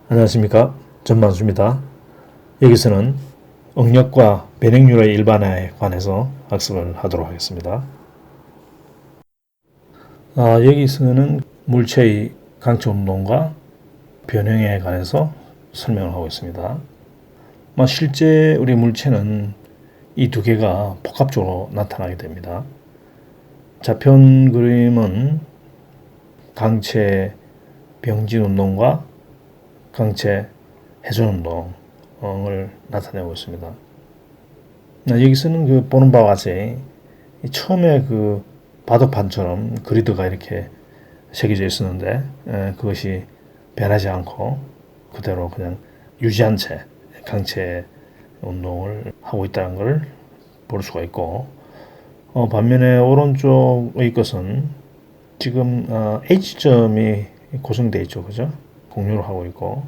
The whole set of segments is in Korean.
안녕하십니까. 전만수입니다. 여기서는 응력과 변형률의 일반화에 관해서 학습을 하도록 하겠습니다. 여기서는 물체의 강체 운동과 변형에 관해서 설명을 하고 있습니다. 실제 우리 물체는 이 두 개가 복합적으로 나타나게 됩니다. 좌편 그림은 강체 병진 운동과 강체 회전 운동을 나타내고 있습니다. 여기서는 보는 바와 같이 처음에 바둑판처럼 그리드가 이렇게 새겨져 있었는데 그것이 변하지 않고 그대로 그냥 유지한 채 강체 운동을 하고 있다는 걸 볼 수가 있고, 반면에 오른쪽의 것은 지금 H점이 고정되어 있죠, 그죠? 공유를 하고 있고,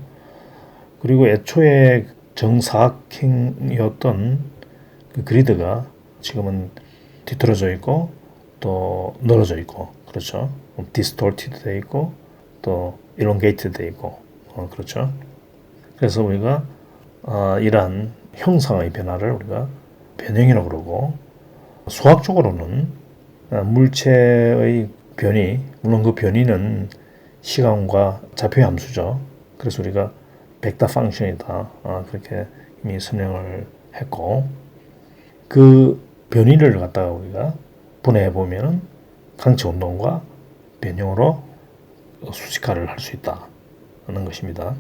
그리고 애초에 정사각형이었던 그 그리드가 지금은 뒤틀어져 있고 또 늘어져 있고, 그렇죠? 디스토티드 돼 있고 또 일롱게이트 돼 있고, 그렇죠? 그래서 우리가 이러한 형상의 변화를 우리가 변형이라고 그러고, 수학적으로는 물체의 변이, 물론 그 변이는 시간과 좌표 함수죠. 그래서 우리가 벡터 펑션이다, 그렇게 이미 설명을 했고, 그 변이를 갖다가 우리가 분해해 보면은 강체 운동과 변형으로 수직화를 할 수 있다는 것입니다.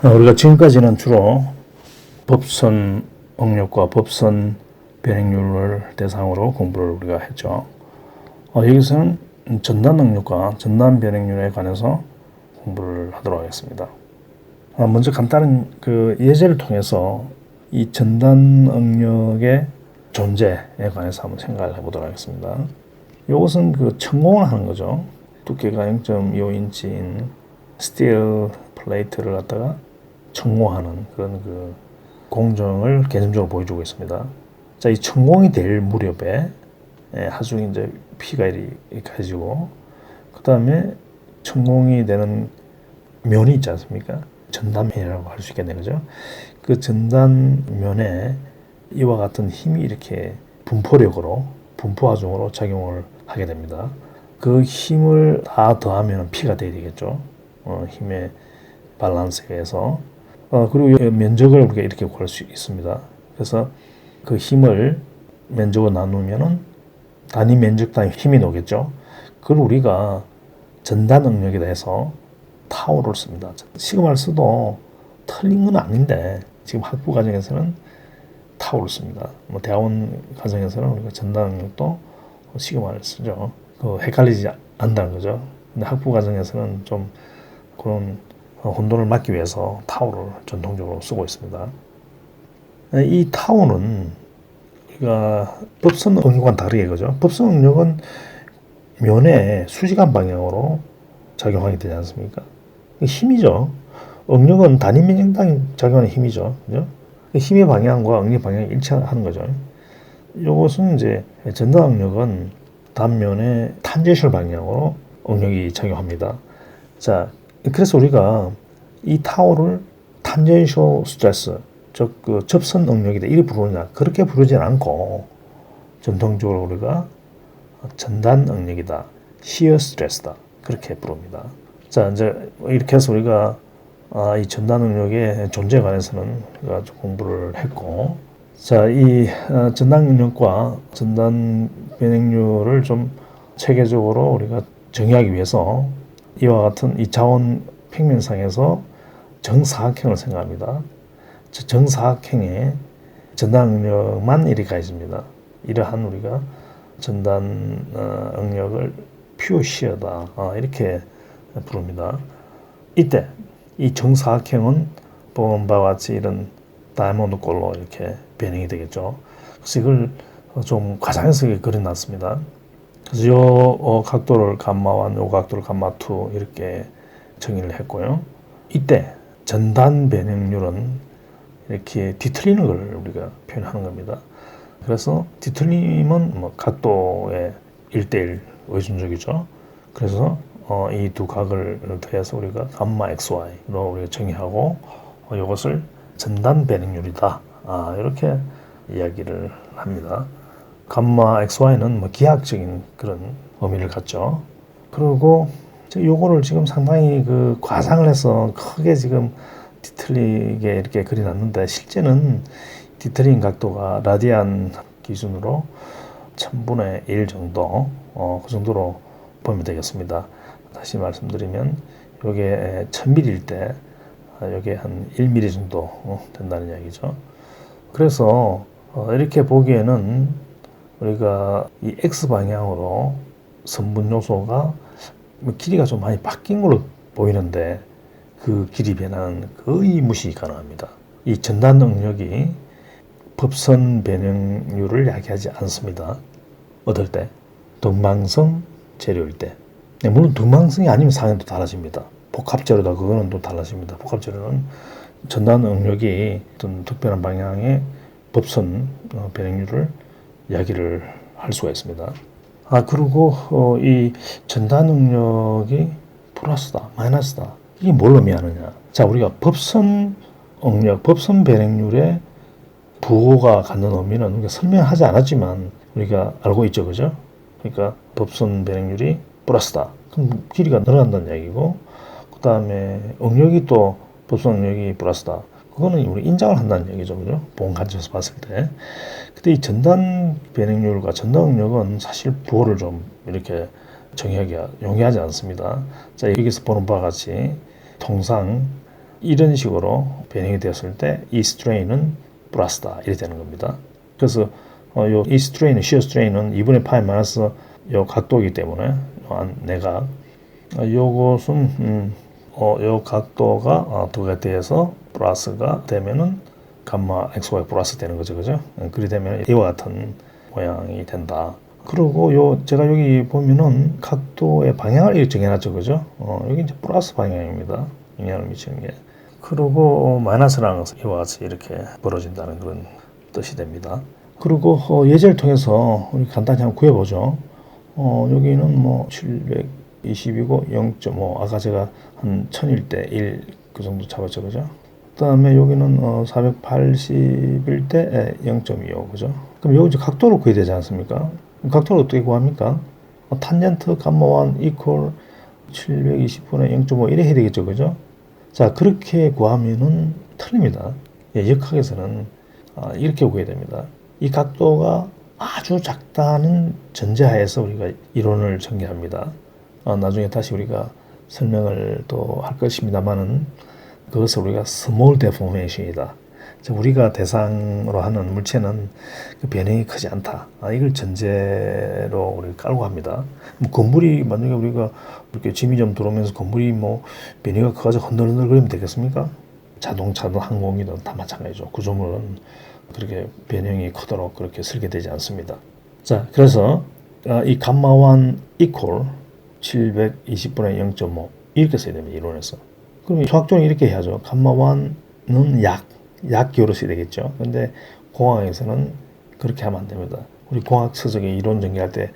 우리가 지금까지는 주로 법선 응력과 법선 변형률을 대상으로 공부를 우리가 했죠. 여기서는 전단 응력과 전단 변형률에 관해서 공부를 하도록 하겠습니다. 먼저 간단한 예제를 통해서 이 전단 응력의 존재에 관해서 한번 생각을 해보도록 하겠습니다. 이것은 천공을 하는 거죠. 두께가 0.25인치인 스틸 플레이트를 갖다가 천공하는 그런 공정을 개념적으로 보여주고 있습니다. 자, 이 천공이 될 무렵에 하중에 이제 피가 이렇게 가지고, 그 다음에 천공이 되는 면이 있지 않습니까? 전단면이라고 할 수 있겠네요, 그죠? 그 전단면에 이와 같은 힘이 이렇게 분포력으로, 분포하중으로 작용을 하게 됩니다. 그 힘을 다 더하면 피가 돼야 되겠죠. 힘의 밸런스에 의해서. 그리고 면적을 우리가 이렇게 구할 수 있습니다. 그래서 그 힘을 면적으로 나누면은 단위 면적당 힘이 나오겠죠. 그걸 우리가 전단 응력이다 해서 타우를 씁니다. 시그마를 써도 틀린 건 아닌데 지금 학부 과정에서는 타우를 씁니다. 대학원 과정에서는 우리가 전단 응력도 시그마를 쓰죠. 헷갈리지 않는다는 거죠. 근데 학부 과정에서는 좀 그런 혼돈을 막기 위해서 타우를 전통적으로 쓰고 있습니다. 이 타우는 우리가 법선 응력과는 다르게, 그죠? 법선 응력은 면에 수직한 방향으로 작용하게 되지 않습니까? 힘이죠. 응력은 단위 면적당 작용하는 힘이죠, 그죠? 힘의 방향과 응력 방향이 일치하는 거죠. 이것은 이제 전단 응력은 단면의 탄젠셜 방향으로 응력이 작용합니다. 자, 그래서 우리가 이 타워를 탄젠셜 스트레스, 즉 접선 응력이다 이렇게 부르느냐, 그렇게 부르지 않고 전통적으로 우리가 전단 응력이다, 시어 스트레스다 그렇게 부릅니다. 자, 이제 이렇게 해서 우리가 이 전단 응력의 존재에 관해서는 우리가 공부를 했고, 자, 이 전단 응력과 전단 변형률을 좀 체계적으로 우리가 정의하기 위해서 이와 같은 이 자원 평면상에서 정사각형을 생각합니다. 정사각형에 전단 응력만 이렇게 가 있습니다. 이러한 우리가 전단 응력을 퓨어 시어다 이렇게 부릅니다. 이때 이 정사각형은 본 바와 같이 이런 다이아몬드 꼴로 이렇게 변형이 되겠죠. 그래서 이걸 좀 과장해서 그려놨습니다. 그래서 요 각도를 감마 1, 요 각도를 감마 2 이렇게 정의를 했고요. 이때 전단 변형률은 이렇게 뒤틀리는 걸 우리가 표현하는 겁니다. 그래서 뒤틀림은 각도의 1대1 의존적이죠. 그래서 이 두 각을 더해서 우리가 감마 XY로 우리가 정의하고 이것을 전단 변형률이다. 이렇게 이야기를 합니다. 감마 XY는 뭐 기하학적인 그런 의미를 갖죠. 그리고 요거를 지금 상당히 그 과장을 해서 크게 지금 뒤틀리게 이렇게 그려놨는데 실제는 뒤틀린 각도가 라디안 기준으로 1000분의 1 정도 그 정도로 보면 되겠습니다. 다시 말씀드리면 요게 1000mm일 때 요게 한 1mm 정도 된다는 이야기죠. 그래서 이렇게 보기에는 우리가 이 X방향으로 선분 요소가 길이가 좀 많이 바뀐 걸로 보이는데 그 길이 변화는 거의 무시 가능합니다. 이 전단 응력이 법선 변형률을 야기하지 않습니다. 어떨 때? 등방성 재료일 때. 물론 등방성이 아니면 상황도 달라집니다. 복합재료다 그거는 또 달라집니다. 복합재료는 전단 응력이 어떤 특별한 방향의 법선 변형률을 야기를 할 수가 있습니다. 그리고 이 전단 응력이 플러스다, 마이너스다. 이게 뭘 의미하느냐? 자, 우리가 법선 응력, 법선 변형률의 부호가 갖는 의미는 우리가 설명하지 않았지만 우리가 알고 있죠, 그죠? 그러니까 법선 변형률이 플러스다. 그럼 길이가 늘어난다는 얘기고, 그 다음에 응력이 또 법선 응력이 플러스다. 그거는 우리 인정을 한다는 얘기죠, 그죠? 보험 관점에서 봤을 때. 근데 이 전단 변형률과 전단 응력은 사실 부호를 좀 이렇게 정의하기가 용이하지 않습니다. 자, 여기서 보는 바와 같이 통상 이런 식으로 변형이 되었을 때 이 스트레인은 플러스다 이렇게 되는 겁니다. 그래서 이 스트레인은 시어 스트레인은 2분의 파이 마이너스 요 각도이기 때문에 내가 요것은 요 각도가 두개 돼서 플러스가 되면은 감마 XY 플러스 되는 거죠, 그죠? 그리 되면 이와 같은 모양이 된다. 그리고 제가 여기 보면은 각도의 방향을 이렇게 정해놨죠, 그죠? 여기 이제 플러스 방향입니다. 영향을 미치는 게. 그리고 마이너스라는 것은 이와 같이 이렇게 벌어진다는 그런 뜻이 됩니다. 그리고 예제를 통해서 우리 간단히 한번 구해보죠. 여기는 뭐 720이고 0.5 아까 제가 한 1000일 때 1 그 정도 잡았죠, 그죠? 그 다음에 여기는 480일 때 0.25 그죠? 그럼 여기 이제 각도를 구해야 되지 않습니까? 각도를 어떻게 구합니까? 탄젠트 감마 1 이퀄 720분의 0.5 이래 해야 되겠죠, 그죠? 자, 그렇게 구하면은 틀립니다. 역학에서는 이렇게 구해야 됩니다. 이 각도가 아주 작다는 전제하에서 우리가 이론을 전개합니다. 나중에 다시 우리가 설명을 또 할 것입니다만은 그것을 우리가 small deformation이다. 우리가 대상으로 하는 물체는 그 변형이 크지 않다. 이걸 전제로 우리가 깔고 합니다. 건물이 만약에 우리가 이렇게 짐이 좀 들어오면서 건물이 뭐 변형이 커가지고 흔들흔들 거리면 되겠습니까? 자동차든 항공기든 다 마찬가지죠. 구조물은 그렇게 변형이 크도록 그렇게 설계되지 않습니다. 자, 그래서 이 감마1 이퀄 720분의 0.5 이렇게 써야 됩니다. 이론에서. 그럼 수학적으로 이렇게 해야죠. 감마1은 약기호로 써야 되겠죠. 근데 공학에서는 그렇게 하면 안 됩니다. 우리 공학 서적에 이론 전개할 때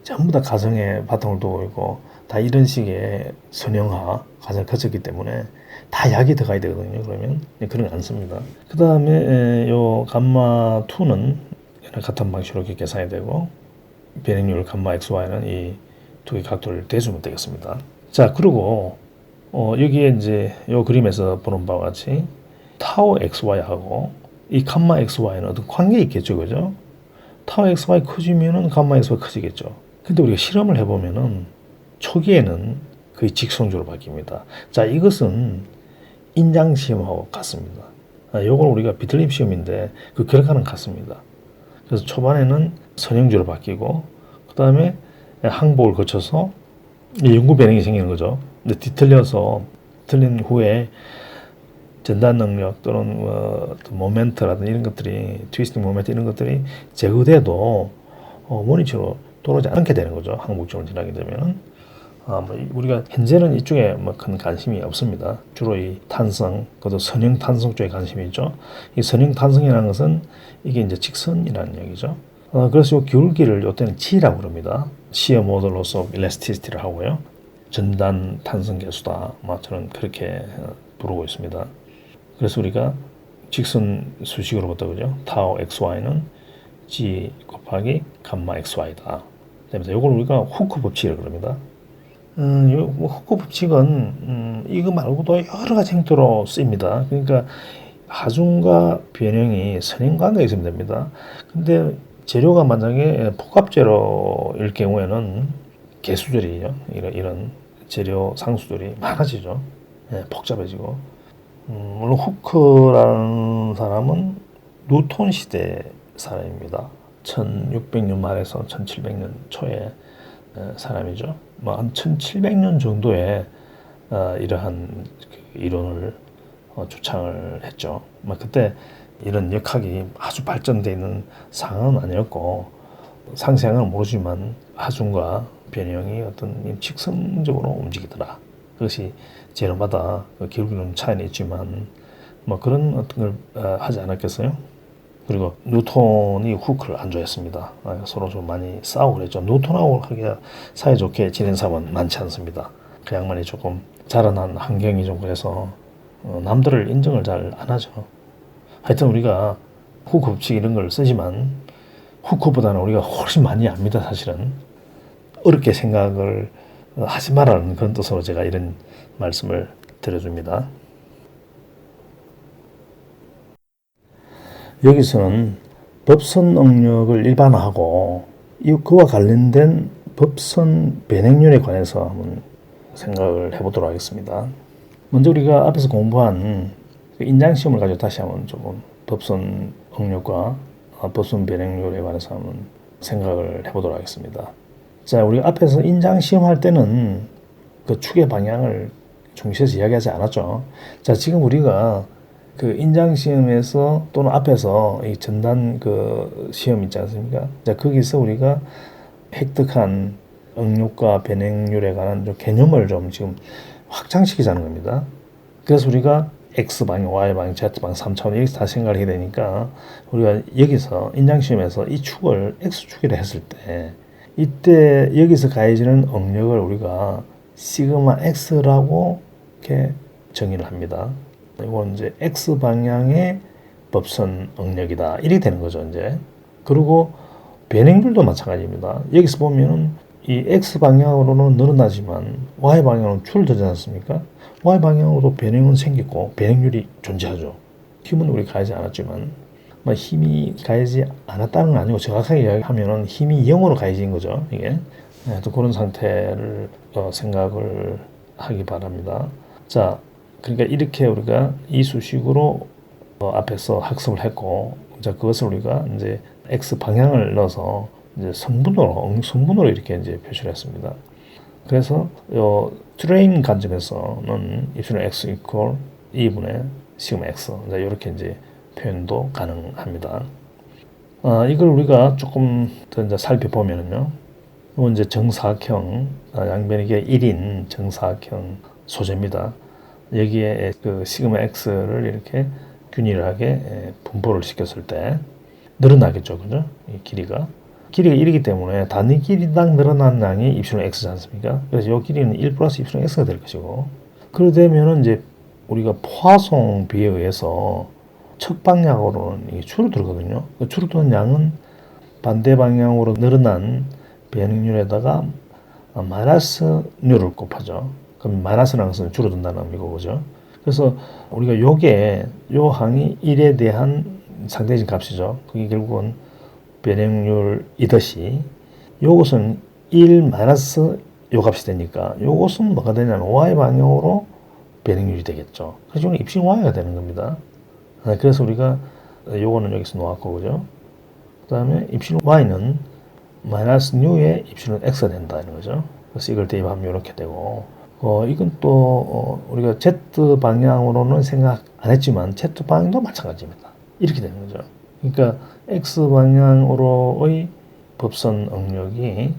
전부 다 가정에 바탕을 두고 있고 다 이런 식의 선형화 가정을 거쳤기 때문에 다 약이 들어가야 되거든요. 그러면 그런 거 안 씁니다. 그 다음에 요 감마2는 같은 방식으로 이렇게 계산이 되고 변형률 감마 XY는 이 두 개 각도를 대주면 되겠습니다. 자, 그리고 여기에 이제 요 그림에서 보는 바와 같이 타우 XY하고 이 감마 XY는 어떤 관계 있겠죠, 그죠? 타우 XY 커지면은 감마 XY 커지겠죠. 근데 우리가 실험을 해보면은 초기에는 거의 직선주로 바뀝니다. 자, 이것은 인장 시험하고 같습니다. 요걸 우리가 비틀림 시험인데 그 결과는 같습니다. 그래서 초반에는 선형주로 바뀌고 그 다음에 항복을 거쳐서 영구 변형이 생기는 거죠. 근데 뒤틀려서 틀린 후에 전단 능력 또는 모멘트라든지 이런 것들이 트위스팅 모멘트 이런 것들이 제거돼도 원위치로 돌아오지 않게 되는 거죠. 항복점을 지나게 되면은 우리가 현재는 이쪽에 큰 관심이 없습니다. 주로 이 탄성, 그것도 선형 탄성 쪽에 관심이 있죠. 이 선형 탄성이라는 것은 이게 이제 직선이라는 얘기죠. 그래서 이 기울기를 이때는 G라고 그럽니다. G의 모듈로서 일라스티시티를 하고요. 전단 탄성 계수다. 저는 그렇게 부르고 있습니다. 그래서 우리가 직선 수식으로부터 그죠? 타우 xy는 g 곱하기 감마 xy다. 그래서 이걸 우리가 후크 법칙이라고 그럽니다. 후크 법칙은 이거 말고도 여러 가지 형태로 쓰입니다. 그러니까 하중과 변형이 선행관계가 있으면 됩니다. 근데 재료가 만약에 복합재료일 경우에는 개수들이요. 이런 재료 상수들이 많아지죠. 복잡해지고. 물론 후크라는 사람은 뉴턴 시대 사람입니다. 1600년 말에서 1700년 초에 사람이죠. 한 1700년 정도에 이러한 이론을 주창을 했죠. 그때 이런 역학이 아주 발전되어 있는 상황은 아니었고 상세한 모르지만 하중과 변형이 어떤 직선적으로 움직이더라. 그것이 재료마다 기울기는 차이는 있지만 그런 어떤 걸 하지 않았겠어요? 그리고 뉴턴이 후크를 안 좋아했습니다. 서로 좀 많이 싸우고 그랬죠. 뉴턴하고 그렇게 사이좋게 지낸 사람은 많지 않습니다. 그 양반이 조금 자라난 환경이 좀 그래서 남들을 인정을 잘 안 하죠. 하여튼 우리가 후크 법칙 이런 걸 쓰지만 후크보다는 우리가 훨씬 많이 압니다. 사실은 어렵게 생각을 하지 말라는 그런 뜻으로 제가 이런 말씀을 드려줍니다. 여기서는 법선 응력을 일반화하고 그와 관련된 법선 변행률에 관해서 한번 생각을 해보도록 하겠습니다. 먼저 우리가 앞에서 공부한 인장시험을 가지고 다시 한번 조금 법선 응력과 법선 변행률에 관해서 한번 생각을 해보도록 하겠습니다. 자, 우리가 앞에서 인장시험 할 때는 그 축의 방향을 중시해서 이야기하지 않았죠. 자, 지금 우리가 그 인장시험에서 또는 앞에서 이 전단 그 시험 있지 않습니까? 자, 거기서 우리가 획득한 응력과 변행률에 관한 좀 개념을 좀 지금 확장시키자는 겁니다. 그래서 우리가 X방향, Y방향, Z방향 3차원 이렇게 다 생각을 해야 되니까 우리가 여기서 인장시험에서 이 축을 X축이라 했을 때 이때 여기서 가해지는 응력을 우리가 시그마 X라고 이렇게 정의를 합니다. 이건 이제 X 방향의 법선 응력이다. 이렇게 되는 거죠, 이제. 그리고 변행률도 마찬가지입니다. 여기서 보면은 이 X 방향으로는 늘어나지만 Y 방향으로는 줄어들지 않습니까? Y 방향으로도 변형은 생기고 변행률이 존재하죠. 힘은 우리 가하지 않았지만 힘이 가하지 않았다는 건 아니고 정확하게 이야기하면은 힘이 0으로 가해진 거죠. 이게 또 그런 상태를 생각을 하기 바랍니다. 자, 그러니까 이렇게 우리가 이 수식으로 앞에서 학습을 했고, 자, 그것을 우리가 이제 X 방향을 넣어서 이제 성분으로 이렇게 이제 표시를 했습니다. 그래서 트레인 관점에서는 입술은 X 이퀄 2분의 시그마 X. 이렇게 이제 표현도 가능합니다. 이걸 우리가 조금 더 이제 살펴보면은요. 이건 이제 정사각형, 양변이게 1인 정사각형 소재입니다. 여기에 그 시그마 X를 이렇게 균일하게 분포를 시켰을 때 늘어나겠죠. 그죠? 이 길이가 1이기 때문에 단위 길이당 늘어난 양이 입술은 X지 않습니까? 그래서 이 길이는 1 플러스 입술은 X가 될 것이고, 그러게 되면은 이제 우리가 포화송 비에 의해서 척 방향으로는 줄어들거든요. 줄어드는 양은 반대 방향으로 늘어난 변형률에다가 마이너스 류를 곱하죠. 그럼 마이너스라는 것은 줄어든다는 의미고, 그죠? 그래서 우리가 요 항이 1에 대한 상대적 값이죠. 그게 결국은 변형률이듯이 요것은 1 마이너스 요 값이 되니까 요것은 뭐가 되냐면 y 방향으로 변형률이 되겠죠. 그래서 이건 입신 y가 되는 겁니다. 그래서 우리가 요거는 여기서 놓았고, 그죠? 그 다음에 입신 y는 마이너스 뉴의 입신은 x가 된다는 거죠. 그래서 이걸 대입하면 이렇게 되고, 이건 또 우리가 z 방향으로는 생각 안 했지만 z 방향도 마찬가지입니다. 이렇게 되는 거죠. 그러니까 x 방향으로의 법선 응력이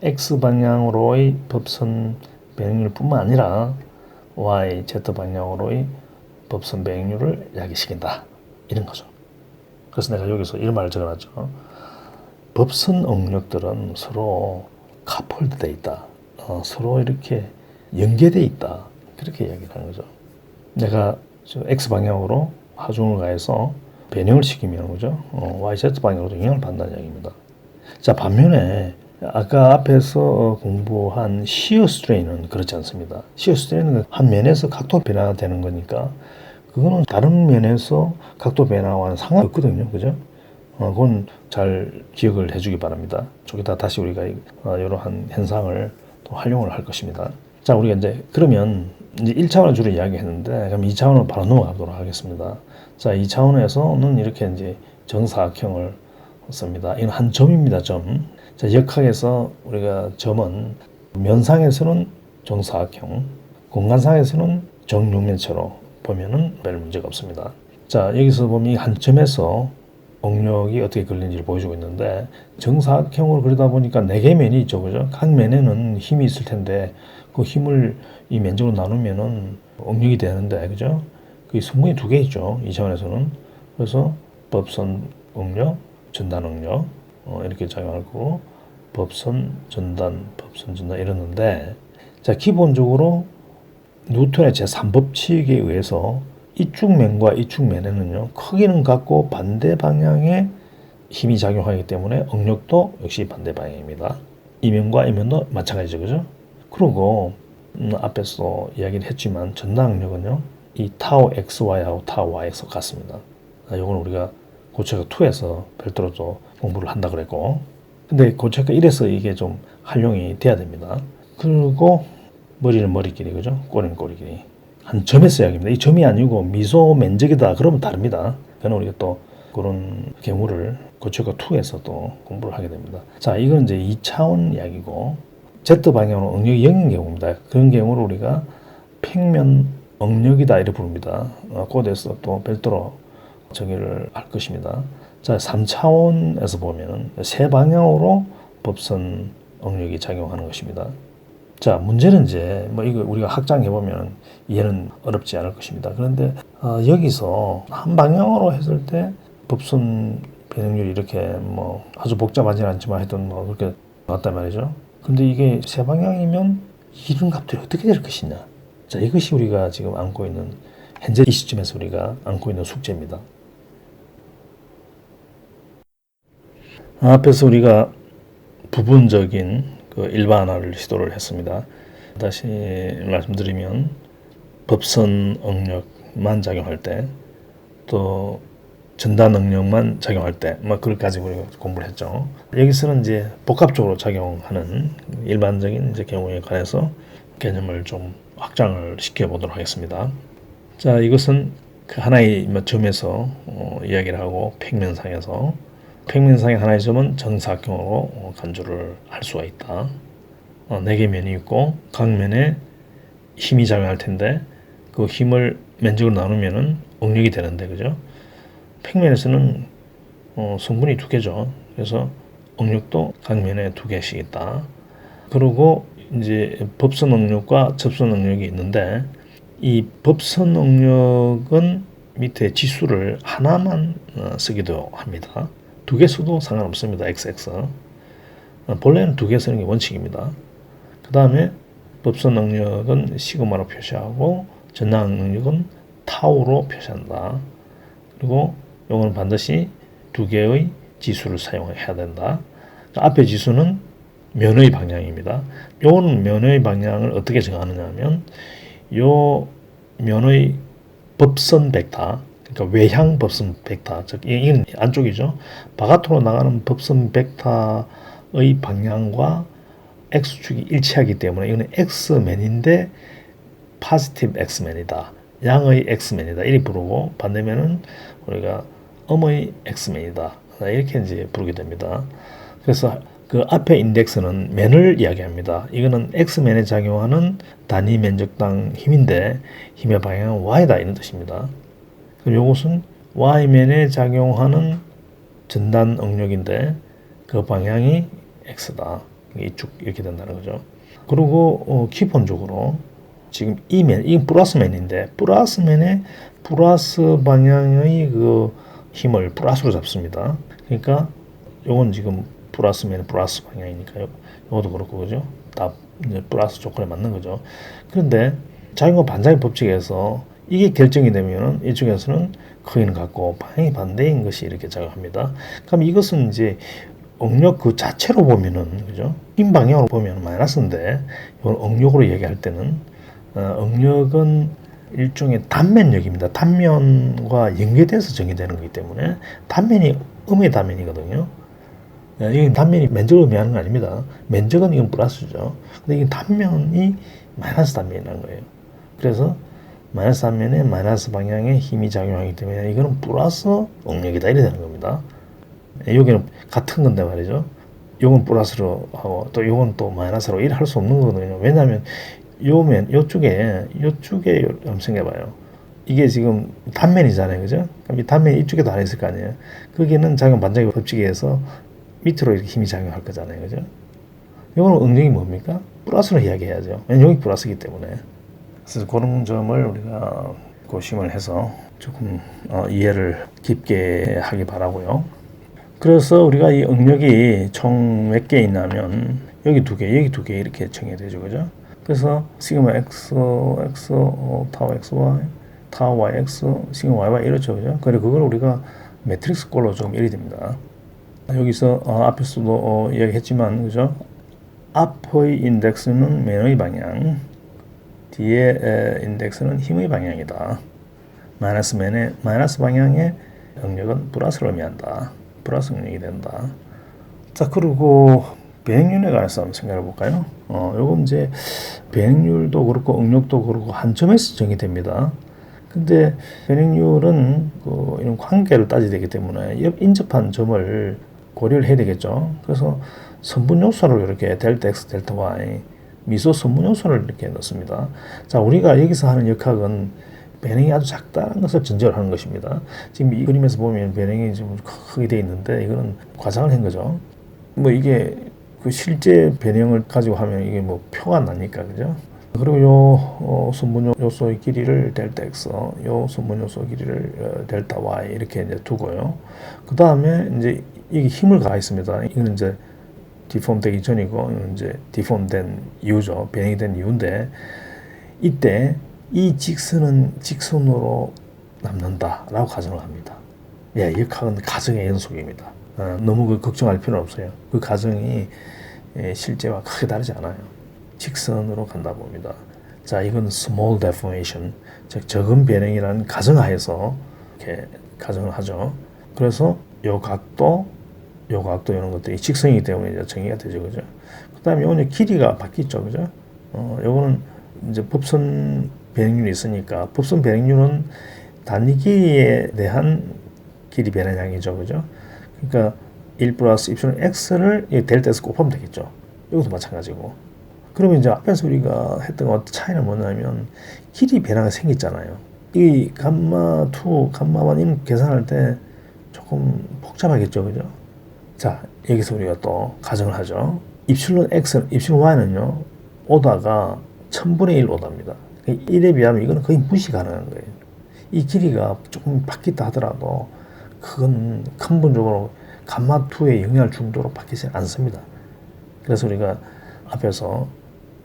x 방향으로의 법선 변형률뿐만 아니라 y, z 방향으로의 법선 변형률을 야기시킨다. 이런 거죠. 그래서 내가 여기서 이런 말을 적어놨죠. 법선 응력들은 서로 카폴드되어 있다. 서로 이렇게 연계돼 있다. 그렇게 이야기를 하는 거죠. 내가 X 방향으로 하중을 가해서 변형을 시키면 그죠? YZ 방향으로 영향을 받는다는 이야기입니다. 자, 반면에 아까 앞에서 공부한 시어 스트레인은 그렇지 않습니다. 시어 스트레인은 한 면에서 각도 변화가 되는 거니까 그거는 다른 면에서 각도 변화와는 상관없거든요. 그죠? 그건 잘 기억을 해주기 바랍니다. 저기다 다시 우리가 이러한 현상을 또 활용을 할 것입니다. 자, 우리가 이제 그러면 이제 1차원을 주로 이야기했는데 그럼 2차원으로 바로 넘어가도록 하겠습니다. 자, 2차원에서는 이렇게 이제 정사각형을 씁니다. 이건 한 점입니다. 점. 자, 역학에서 우리가 점은 면상에서는 정사각형, 공간상에서는 정육면체로 보면은 별 문제가 없습니다. 자, 여기서 보면 이 한 점에서 억력이 어떻게 걸리는지를 보여주고 있는데 정사각형으로 그리다 보니까 4개의 면이 있죠. 그죠? 각 면에는 힘이 있을 텐데 그 힘을 이 면적으로 나누면은 억력이 되는데 그죠? 그 성분이 2개 있죠. 이 차원에서는. 그래서 법선 억력, 전단 억력 이렇게 작용할 거고 법선, 전단 이러는데 자, 기본적으로 뉴턴의 제3법칙에 의해서 이쪽 면과 이쪽 면에는요, 크기는 같고 반대 방향에 힘이 작용하기 때문에 억력도 역시 반대 방향입니다. 이 면과 이 면도 마찬가지죠. 그죠? 그리고 앞에서 이야기를 했지만 전단 억력은요, 이 타우 XY하고 타우 YX 같습니다. 이건 우리가 고체가 2에서 별도로 또 공부를 한다 그랬고, 근데 고체가 1에서 이게 좀 활용이 돼야 됩니다. 그리고 머리는 머리끼리, 그죠? 꼬리는 꼬리끼리. 한 점에서 이야기입니다. 이 점이 아니고 미소 면적이다. 그러면 다릅니다. 그러나 우리가 또 그런 경우를 고체가 2에서 또 공부를 하게 됩니다. 자, 이건 이제 2차원 이야기고, Z방향으로 억력이 0인 경우입니다. 그런 경우를 우리가 평면 억력이다. 이렇게 부릅니다. 그대에서 또 별도로 정의를 할 것입니다. 자, 3차원에서 보면은 세 방향으로 법선 억력이 작용하는 것입니다. 자, 문제는 이제 이거 우리가 확장해 보면 이해는 어렵지 않을 것입니다. 그런데 여기서 한 방향으로 했을 때 법선 변형률이 이렇게 아주 복잡하지는 않지만 하여튼 그렇게 나왔단 말이죠. 근데 이게 세 방향이면 이런 값들이 어떻게 될 것이냐. 자, 이것이 우리가 지금 안고 있는 현재 이 시점에서 우리가 안고 있는 숙제입니다. 앞에서 우리가 부분적인 그 일반화를 시도를 했습니다. 다시 말씀드리면 법선 억력만 작용할 때, 또 전단 억력만 작용할 때, 그걸까지 우리가 공부를 했죠. 여기서는 이제 복합적으로 작용하는 일반적인 이제 경우에 관해서 개념을 좀 확장을 시켜보도록 하겠습니다. 자, 이것은 그 하나의 점에서 이야기를 하고 평면상의 하나의 점은 정사각형으로 간주를 할 수가 있다. 4개 면이 있고 각 면에 힘이 작용할 텐데 그 힘을 면적으로 나누면은 억력이 되는데 그죠? 평면에서는 성분이 2개죠. 그래서 억력도 각 면에 2개씩 있다. 그리고 이제 법선 억력과 접선 억력이 있는데 이 법선 억력은 밑에 지수를 하나만 쓰기도 합니다. 2개 써도 상관없습니다. XX. 본래는 2개 쓰는 게 원칙입니다. 그 다음에 법선 능력은 시그마로 표시하고 전당 능력은 타우로 표시한다. 그리고 이거는 반드시 2개의 지수를 사용해야 된다. 앞에 지수는 면의 방향입니다. 요거는 면의 방향을 어떻게 정하느냐 하면 요 면의 법선 벡터, 그러니까 외향 법선 벡터, 즉 이건 안쪽이죠. 바깥으로 나가는 법선 벡터의 방향과 X축이 일치하기 때문에 이거는 X맨인데 포지티브 X맨이다. 양의 X맨이다. 이렇게 부르고 반대면은 우리가 음의 X맨이다. 이렇게 이제 부르게 됩니다. 그래서 그 앞에 인덱스는 맨을 이야기합니다. 이거는 X맨에 작용하는 단위 면적당 힘인데 힘의 방향은 Y다 이런 뜻입니다. 그럼 이것은 Y맨에 작용하는 전단 억력인데 그 방향이 X다. 이쪽 이렇게 된다는 거죠. 그리고 기본적으로 지금 이건 플러스맨인데 플러스맨의 플러스 방향의 그 힘을 플러스로 잡습니다. 그러니까 요건 지금 플러스맨 플러스 방향이니까요. 요것도 그렇고 그죠? 다 이제 플러스 조건에 맞는 거죠. 그런데 작용과 반작용 법칙에서 이게 결정이 되면 이쪽에서는 크기는 같고 방향이 반대인 것이 이렇게 작용합니다. 그럼 이것은 이제 응력 그 자체로 보면은 그죠? 흰 방향으로 보면 마이너스인데 이걸 응력으로 얘기할 때는 응력은 일종의 단면력입니다. 단면과 연계돼서 정의되는 거기 때문에 단면이 음의 단면이거든요. 이게 단면이 면적을 의미하는 건 아닙니다. 면적은 이건 플러스죠. 근데 이게 단면이 마이너스 단면이라는 거예요. 그래서 마이너스 단면에 마이너스 방향에 힘이 작용하기 때문에 이거는 플러스 응력이다 이래 되는 겁니다. 여기는 같은 건데 말이죠. 요건 플러스로 하고 또 요건 또 마이너스로 이래 할 수 없는 거거든요. 왜냐하면 요쪽에 한번 생각해봐요. 이게 지금 단면이잖아요, 그죠? 그럼 이 단면이 이쪽에도 하나 있을 거 아니에요. 거기는 작용 반작용 법칙에 의해서 밑으로 이렇게 힘이 작용할 거잖아요, 그죠? 요거는 응력이 뭡니까? 플러스로 이야기해야죠. 왜냐면 여기 플러스이기 때문에. 그래서 그런 점을 우리가 고심을 해서 조금 이해를 깊게 하기 바라고요. 그래서 우리가 이 응력이 총 몇 개 있냐면 여기 두 개, 여기 두 개 이렇게 정해되죠, 그죠? 그래서 시그마 x, 타워 xy, 타워 yx, 시그마 yy 이렇죠, 그죠? 그리고 그걸 우리가 매트릭스 꼴로 좀 이리 됩니다. 여기서 앞에서도 이야기했지만, 그죠? 앞의 인덱스는 면의 방향, 뒤에 인덱스는 힘의 방향이다. 마이너스 방향의 응력은 플러스를 의미한다. 플러스 응력이 된다. 자, 그리고 배행률에 관해서 한번 생각해 볼까요? 요건 이제 배행률도 그렇고 응력도 그렇고 한 점에서 정의됩니다. 근데 배행률은 이런 관계를 따지게 되기 때문에 옆 인접한 점을 고려를 해야 되겠죠. 그래서 선분 요소를 이렇게 델타 x, 델타 y 미소 선분 요소를 이렇게 넣습니다. 자, 우리가 여기서 하는 역학은 배행이 아주 작다는 것을 전제로 하는 것입니다. 지금 이 그림에서 보면 배행이 좀 크게 되어 있는데 이거는 과장을 한 거죠. 뭐 이게 그 실제 변형을 가지고 하면 이게 뭐 표가 나니까, 그죠? 그리고 요 선분 요소의 길이를 델타 x, 요 선분 요소 길이를 델타 y 이렇게 이제 두고요. 그 다음에 이제 이게 힘을 가했습니다. 이거는 이제 디폼 되기 전이고, 이건 이제 디폼 된 이유죠. 변형이 된 이유인데, 이때 이 직선은 직선으로 남는다라고 가정을 합니다. 예, 이 가정의 연속입니다. 너무 걱정할 필요는 없어요. 그 가정이 실제와 크게 다르지 않아요. 직선으로 간다 봅니다. 자, 이건 small deformation, 즉 적은 변형이라는 가정하에서 이렇게 가정을 하죠. 그래서 요 각도 이런 것들이 직선이기 때문에 이제 정의가 되죠, 그죠? 그다음에 요는 길이가 바뀌죠, 그죠? 요거는 이제 법선 변형률이 있으니까 법선 변형률은 단위 길이에 대한 길이 변화량이죠, 그죠? 그러니까 1 플러스 입술은 x를 델타에서 곱하면 되겠죠. 이것도 마찬가지고. 그러면 이제 앞에서 우리가 했던 것 차이는 뭐냐면 길이 변화가 생겼잖아요. 이 감마 2, 감마 1 이런 계산할 때 조금 복잡하겠죠, 그죠? 자, 여기서 우리가 또 가정을 하죠. 입술론 x, 입술론 y는요, 오다가 1000분의 1 오다입니다. 1에 비하면 이거는 거의 무시 가능한 거예요. 이 길이가 조금 바뀌다 하더라도 그건 근본적으로 감마2에 영향을 정도로 바뀌지 않습니다. 그래서 우리가 앞에서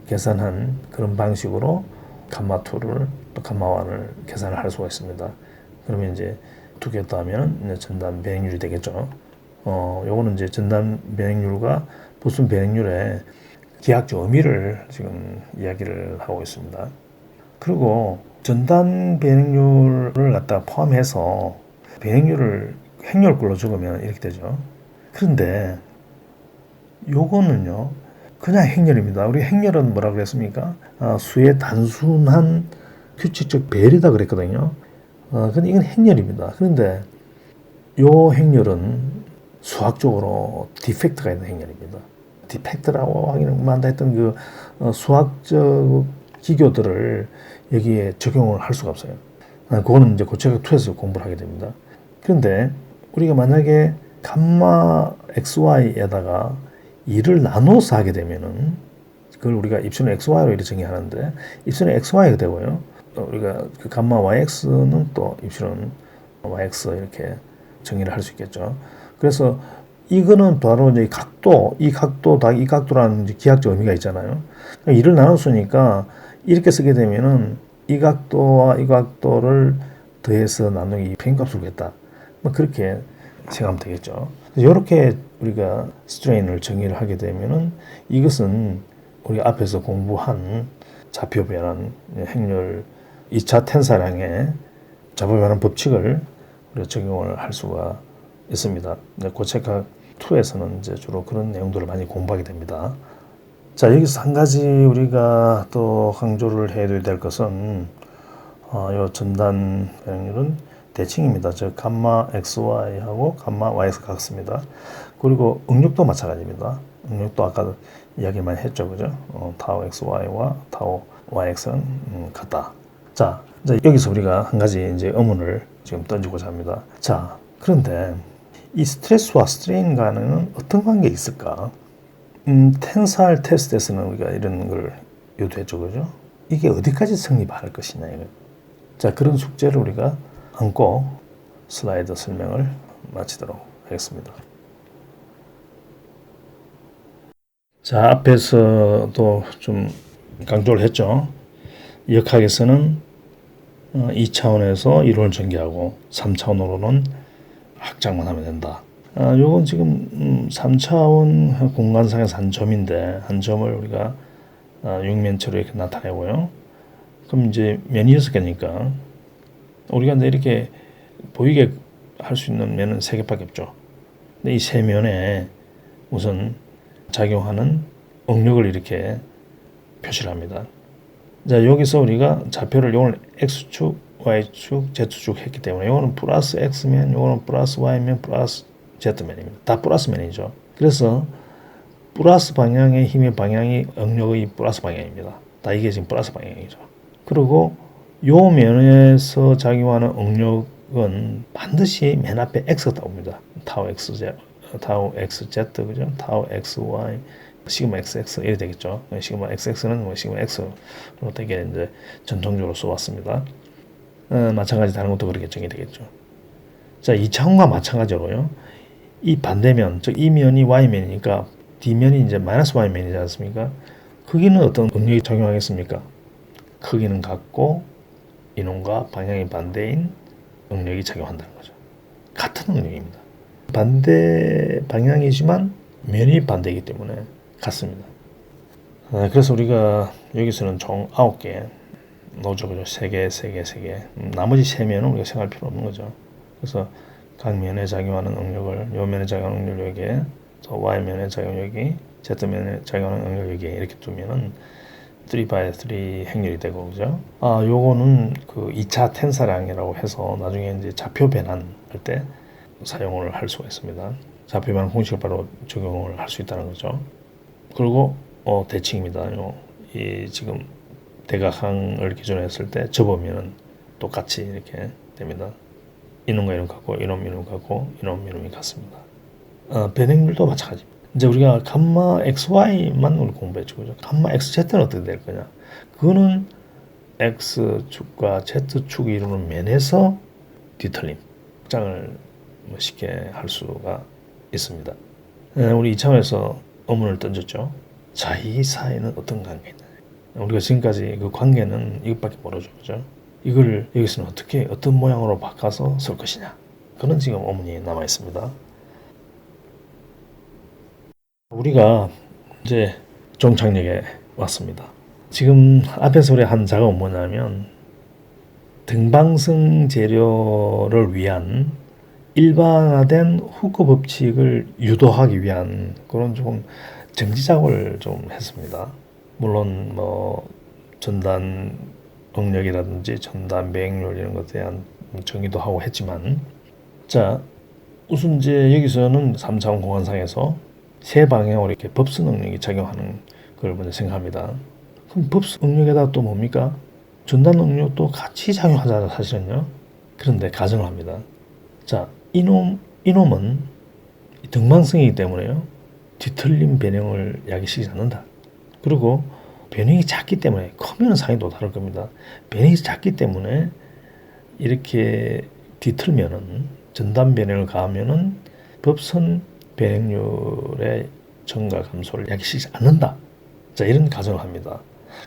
계산한 그런 방식으로 감마2를 또 감마1을 계산을 할 수가 있습니다. 그러면 이제 두 개 더하면 전단 배행률이 되겠죠. 요거는 이제 전단 배행률과 보순 배행률의 기하학적 의미를 지금 이야기를 하고 있습니다. 그리고 전단 배행률을 갖다 포함해서 배행률을 행렬꼴로 적으면 이렇게 되죠. 그런데 요거는요, 그냥 행렬입니다. 우리 행렬은 뭐라 그랬습니까? 수의 단순한 규칙적 배열이다 그랬거든요. 근데 이건 행렬입니다. 그런데 요 행렬은 수학적으로 디펙트가 있는 행렬입니다. 디펙트라고 하기는 만다 했던 그 수학적 기교들을 여기에 적용을 할 수가 없어요. 그거는 이제 고체각 2에서 공부를 하게 됩니다. 그런데 우리가 만약에 감마 xy에다가 2를 나눠서 하게 되면은 그걸 우리가 입술은 xy로 이렇게 정의하는데 입술은 xy가 되고요. 우리가 그 감마 yx는 또 입술은 yx 이렇게 정의를 할 수 있겠죠. 그래서 이거는 바로 이제 이 각도라는 기하학적 의미가 있잖아요. 2를 나눴으니까 이렇게 쓰게 되면은 이 각도와 이 각도를 더해서 나누기 평균값을 구했다. 뭐 그렇게 생각하면 되겠죠. 이렇게 우리가 스트레인을 정의를 하게 되면은 이것은 우리가 앞에서 공부한 좌표 변환, 행렬 2차 텐사량의 좌표 변환 법칙을 우리가 적용을 할 수가 있습니다. 고체학 2에서는 이제 주로 그런 내용들을 많이 공부하게 됩니다. 자, 여기서 한 가지 우리가 또 강조를 해야 될 것은 요 전단 변형률은 대칭입니다. 즉 감마 XY하고 감마 YX 같습니다. 그리고 응력도 마찬가지입니다. 응력도 아까 이야기 많이 했죠, 그죠? 타우 XY와 타우 YX는 같다. 자, 이제 여기서 우리가 한 가지 이제 의문을 지금 던지고자 합니다. 자, 그런데 이 스트레스와 스트레인 간에는 어떤 관계가 있을까? 텐사일 테스트에서는 우리가 이런 걸 요구했죠, 그죠? 이게 어디까지 성립할 것이냐, 이거. 자, 그런 숙제를 우리가 안고 슬라이드 설명을 마치도록 하겠습니다. 자, 앞에서도 좀 강조를 했죠. 역학에서는 2차원에서 이론을 전개하고 3차원으로는 확장만 하면 된다. 요건 지금 3차원 공간상에서 한 점인데 한 점을 우리가 육면체로 이렇게 나타내고요. 그럼 이제 면이 6개니까 우리가 이제 이렇게 보이게 할 수 있는 면은 3개밖에 없죠. 근데 이 세 면에 우선 작용하는 응력을 이렇게 표시를 합니다. 자, 여기서 우리가 좌표를 요걸 X축, Y축, Z축 했기 때문에 요거는 플러스 X면, 요거는 플러스 Y면, 플러스 Z면입니다. 다 플러스 면이죠. 그래서 플러스 방향의 힘의 방향이 응력의 플러스 방향입니다. 다 이게 지금 플러스 방향이죠. 그리고 요 면에서 작용하는 응력은 반드시 맨 앞에 X가 나옵니다. 타우 XZ, 타우 XZ, 그죠? 타우 XY, 시그마 XX 이렇게 되겠죠. 시그마 XX는 뭐 시그마 X로 되게 이제 전통적으로 써왔습니다. 마찬가지 다른 것도 그렇게 정의되겠죠. 자, 2차원과 마찬가지로요. 이 반대면, 즉 이 면이 Y면이니까 D면이 이제 마이너스 Y면이지 않습니까? 크기는 어떤 응력이 작용하겠습니까? 크기는 같고 이놈과 방향이 반대인 응력이 작용한다는 거죠. 같은 응력입니다. 반대 방향이지만 면이 반대이기 때문에 같습니다. 그래서 우리가 여기서는 총 9개 노죠. 그죠? 3개, 3개, 3개. 나머지 3면은 우리가 생각할 필요 없는 거죠. 그래서 각 면에 작용하는 응력을 요 면에 작용하는 응력 여기에 또 Y면에 작용 여기 Z면에 작용하는 응력 여기에 이렇게 두면은 3x3 행렬이 되고, 그죠? 요거는 그 2차 텐사량이라고 해서 나중에 이제 좌표 변환할 때 사용을 할 수가 있습니다. 좌표 변환 공식을 바로 적용을 할 수 있다는 거죠. 그리고 대칭입니다. 이 지금 대각항을 기준으로 했을 때 접으면 똑같이 이렇게 됩니다. 이놈과 이놈 같고 이놈 같고 이놈이 같습니다. 변행률도 마찬가지입니다. 이제 우리가 감마 XY만 우리 공부했죠, 그죠? 감마 XZ는 어떻게 될 거냐? 그거는 X축과 Z축이 이루는 면에서 뒤틀림, 확장을 쉽게 할 수가 있습니다. 우리 이 차원에서 의문을 던졌죠. 자, 이 사이는 어떤 관계가 있느냐? 우리가 지금까지 그 관계는 이것밖에 모르죠, 그죠? 이걸 여기서는 어떻게 어떤 모양으로 바꿔서 쓸 것이냐? 그런 지금 의문이 남아 있습니다. 우리가 이제 종착역에 왔습니다. 지금 앞에서 우리 한 작업은 뭐냐면 등방성 재료를 위한 일반화된 후크 법칙을 유도하기 위한 그런 조금 정지 작업을 좀 했습니다. 물론 뭐 전단 응력이라든지 전단 배행률 이런 것에 대한 정의도 하고 했지만, 자, 우선 이제 여기서는 3차원 공간상에서 세 방향으로 이렇게 법선 응력이 작용하는 걸 먼저 생각합니다. 그럼 법선 응력에다 또 뭡니까? 전단 응력도 같이 작용하잖아요, 사실은요. 그런데 가정을 합니다. 자, 이놈은 등방성이기 때문에요. 뒤틀림 변형을 야기시키지 않는다. 그리고 변형이 작기 때문에, 크면 상황도 다를 겁니다. 변형이 작기 때문에 이렇게 뒤틀면은 전단 변형을 가하면은 법선 변형률의 증가 감소를 야기시키지 않는다. 자, 이런 가정을 합니다.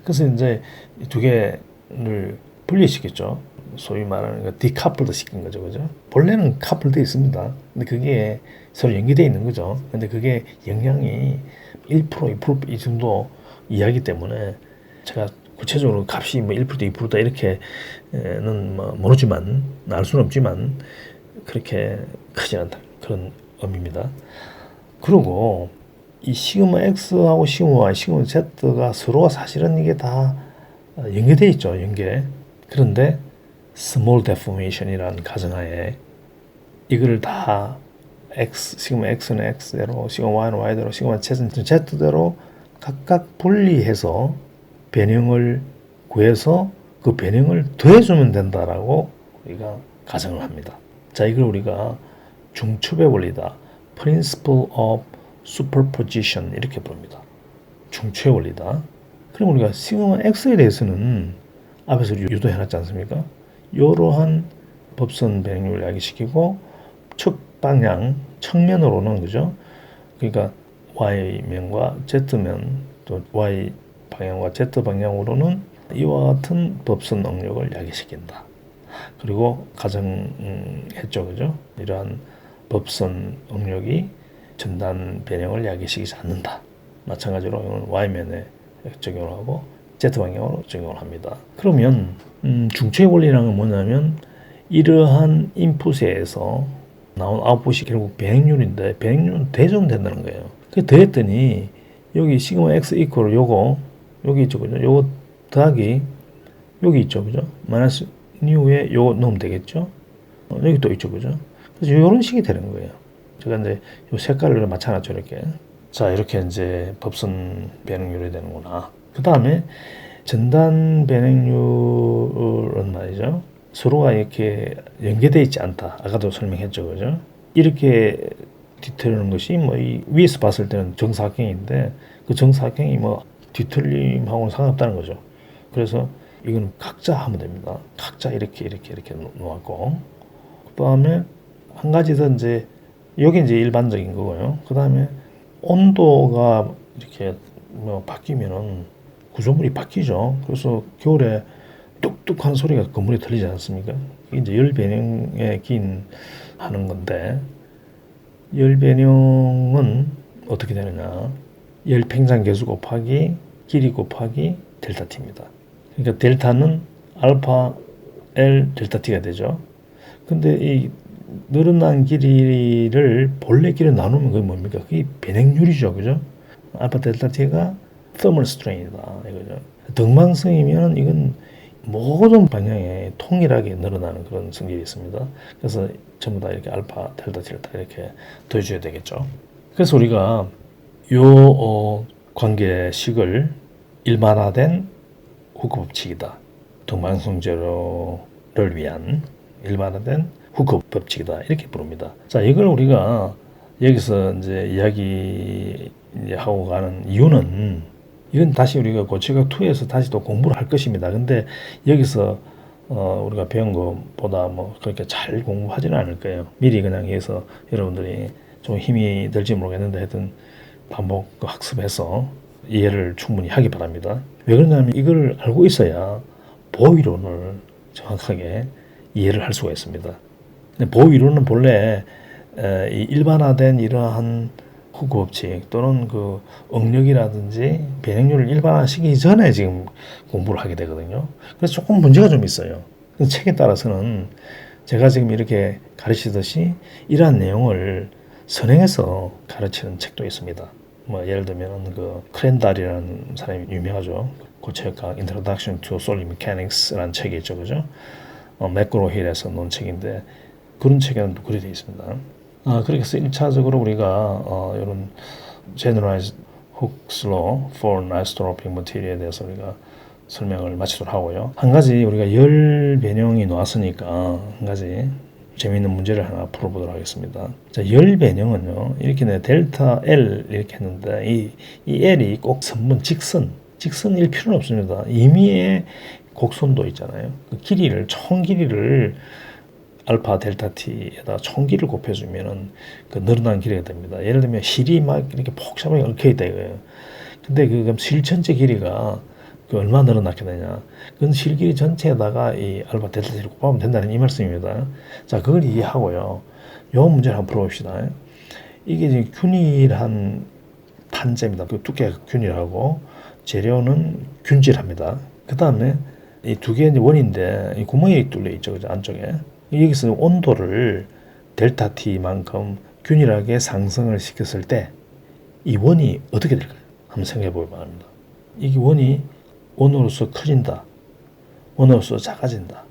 그래서 이제 이 두 개를 분리시켰죠. 소위 말하는 그 디카플드 시킨 거죠, 그죠? 본래는 카플돼 있습니다. 근데 그게 서로 연계되어 있는 거죠. 근데 그게 영향이 1%, 2%, 이 정도 이하기 때문에 제가 구체적으로 값이 뭐 1%다, 2%다 이렇게는 뭐 모르지만 알 수는 없지만 그렇게 크지 않다 그런 의미입니다. 그리고 이 시그마 X하고 시그마 Y, 시그마 Z가 서로가 사실은 이게 다 연계되어 있죠, 연계. 그런데 small deformation이라는 가정하에 이걸 다 시그마 X는 X대로, 시그마 Y는 Y대로, 시그마 Z는 Z대로 각각 분리해서 변형을 구해서 그 변형을 더해주면 된다라고 우리가 가정을 합니다. 자, 이걸 우리가 중첩의 원리다, Principle of Superposition 이렇게 부릅니다. 중첩의 원리다. 그럼 우리가 시그마 X에 대해서는 앞에서 유도해놨지 않습니까? 이러한 법선 변형률을 야기시키고 측방향, 측면으로는 그죠? 그러니까 Y면과 Z면 또 Y 방향과 Z 방향으로는 이와 같은 법선 응력을 야기시킨다. 그리고 가정했죠, 그죠? 이러한 법선 응력이 전단 변형을 야기시키지 않는다. 마찬가지로 Y면에 적용을 하고 Z 방향으로 적용을 합니다. 그러면 중첩의 원리라는 건 뭐냐면 이러한 인풋에서 나온 아웃풋이 결국 변형률인데 변형률은 대전된다는 거예요. 그 더했더니 여기 시그마 X 이퀄 요거 여기 있죠, 그죠? 요거 더하기 여기 있죠, 그죠? 마이너스 뉴에 요거 넣으면 되겠죠? 여기 또 있죠, 그죠? 그래서 이런 식이 되는 거예요. 제가 이제 요 색깔을 맞춰놨죠, 이렇게. 자, 이렇게 이제 법선 변형률이 되는구나. 그 다음에 전단 변형률은 말이죠. 서로가 이렇게 연계되어 있지 않다. 아까도 설명했죠, 그죠? 이렇게 뒤틀리는 것이 뭐 이 위에서 봤을 때는 정사각형인데 그 정사각형이 뭐 뒤틀림하고는 상관없다는 거죠. 그래서 이거는 각자 하면 됩니다. 각자 이렇게 놓았고, 그 다음에 한 가지 더 이제 여기 이제 일반적인 거고요. 그 다음에 온도가 이렇게 뭐 바뀌면은 구조물이 바뀌죠. 그래서 겨울에 뚝뚝한 소리가 건물에 들리지 않습니까? 이게 이제 열 변형에 기인하는 건데, 열 변형은 어떻게 되느냐? 열 팽창 계수 곱하기 길이 곱하기 델타 t입니다. 그러니까 델타는 알파 L 델타 t가 되죠. 근데 이 늘어난 길이를 본래 길이로 나누면 그게 뭡니까? 그게 변형률이죠, 그죠? 알파 델타 t가 thermal strain이다, 이거죠. 등방성이면 이건 모든 방향에 통일하게 늘어나는 그런 성질이 있습니다. 그래서 전부 다 이렇게 알파, 델타, 델타 이렇게 더해줘야 되겠죠. 그래서 우리가 요 관계식을 일반화된 후크 법칙이다. 등방성 제로를 위한 일반화된 후크 법칙이다. 이렇게 부릅니다. 자, 이걸 우리가 여기서 이제 이야기하고 가는 이유는 이건 다시 우리가 고체각 2에서 다시 또 공부를 할 것입니다. 근데 여기서 우리가 배운 것보다 뭐 그렇게 잘 공부하지는 않을 거예요. 미리 그냥 해서 여러분들이 좀 힘이 들지 모르겠는데 하여튼 반복 학습해서 이해를 충분히 하기 바랍니다. 왜 그러냐면 이걸 알고 있어야 보이론을 정확하게 이해를 할 수가 있습니다. 근데 보이론은 본래 이 일반화된 이러한 후크 법칙 또는 그 응력이라든지 변형률을 일반화시키기 전에 지금 공부를 하게 되거든요. 그래서 조금 문제가 좀 있어요. 책에 따라서는 제가 지금 이렇게 가르치듯이 이러한 내용을 선행해서 가르치는 책도 있습니다. 뭐 예를 들면 그 크랜달이라는 사람이 유명하죠. 고체역학 Introduction to Solid Mechanics라는 책이 있죠, 그죠? 맥그로힐에서 논 책인데 그런 책에는 또 그렇게 되어 있습니다. 그렇게 해서 1차적으로 우리가 이런 Generalized Hooke's Law for Isotropic Material에 대해서 우리가 설명을 마치도록 하고요. 한 가지 우리가 열 변형이 나왔으니까 한 가지 재미있는 문제를 하나 풀어보도록 하겠습니다. 자, 열 변형은요, 이렇게 델타 L 이렇게 했는데 이 L이 꼭 선분 직선일 필요는 없습니다. 임의의 곡선도 있잖아요. 그 길이를 총 길이를 알파 델타 t에다 총 길이를 곱해주면은 그 늘어난 길이가 됩니다. 예를 들면 실이 막 이렇게 폭삭하게 얽혀 있다 이거예요. 근데 그 실 전체 길이가 그 얼마 늘어났게 되냐. 그건 실길이 전체에다가 이 알파 델타 T를 곱하면 된다는 이 말씀입니다. 자, 그걸 이해하고요. 요 문제를 한번 풀어봅시다. 이게 지금 균일한 판재입니다. 그 두께가 균일하고 재료는 균질합니다. 그 다음에 이 두 개의 원인데 이 구멍이 뚫려 있죠, 그죠? 안쪽에. 여기서 온도를 델타 T만큼 균일하게 상승을 시켰을 때 이 원이 어떻게 될까요? 한번 생각해 보기 바랍니다. 이게 원이 원으로서 커진다. 원으로서 작아진다.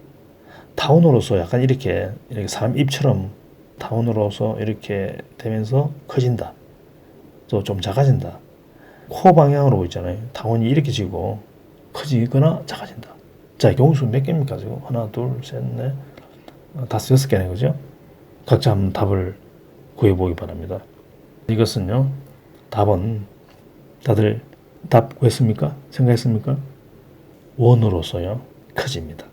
타원으로서 약간 이렇게 사람 입처럼 타원으로서 이렇게 되면서 커진다. 또 좀 작아진다. 코 방향으로 있잖아요. 타원이 이렇게 지고 커지거나 작아진다. 자, 경우수 몇 개입니까? 지금 하나, 둘, 셋, 넷, 다섯, 여섯 개네, 그죠? 각자 한번 답을 구해보기 바랍니다. 이것은요, 답은 다들 답 구했습니까? 생각했습니까? 원으로서요, 커집니다.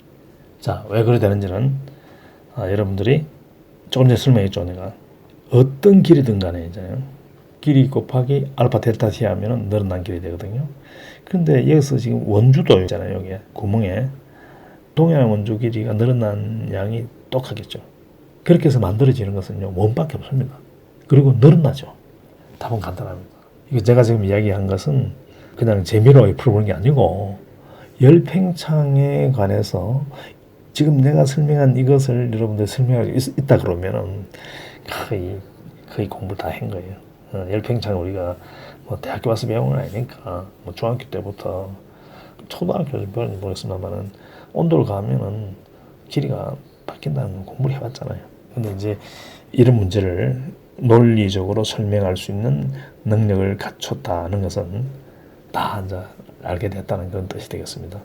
자, 왜 그래 되는지는 여러분들이 조금 전에 설명했죠. 내가 어떤 길이든 간에 있잖아요. 길이 곱하기 알파 델타 T 하면 늘어난 길이 되거든요. 그런데 여기서 지금 원주도 있잖아요. 여기에 구멍에 동일한 원주 길이가 늘어난 양이 똑같겠죠. 그렇게 해서 만들어지는 것은요, 원밖에 없습니다. 그리고 늘어나죠. 답은 간단합니다. 이거 제가 지금 이야기한 것은 그냥 재미로 풀어보는 게 아니고 열팽창에 관해서 지금 내가 설명한 이것을 여러분들 설명하고 있다 그러면은 거의 공부를 다 한 거예요. 열팽창 우리가 뭐 대학교 와서 배운 건 아니니까 뭐 중학교 때부터 초등학교에서 배웠는지 모르겠습니다만은 온도를 가면은 길이가 바뀐다는 걸 공부를 해봤잖아요. 근데 이제 이런 문제를 논리적으로 설명할 수 있는 능력을 갖췄다는 것은 다 이제 알게 됐다는 그런 뜻이 되겠습니다.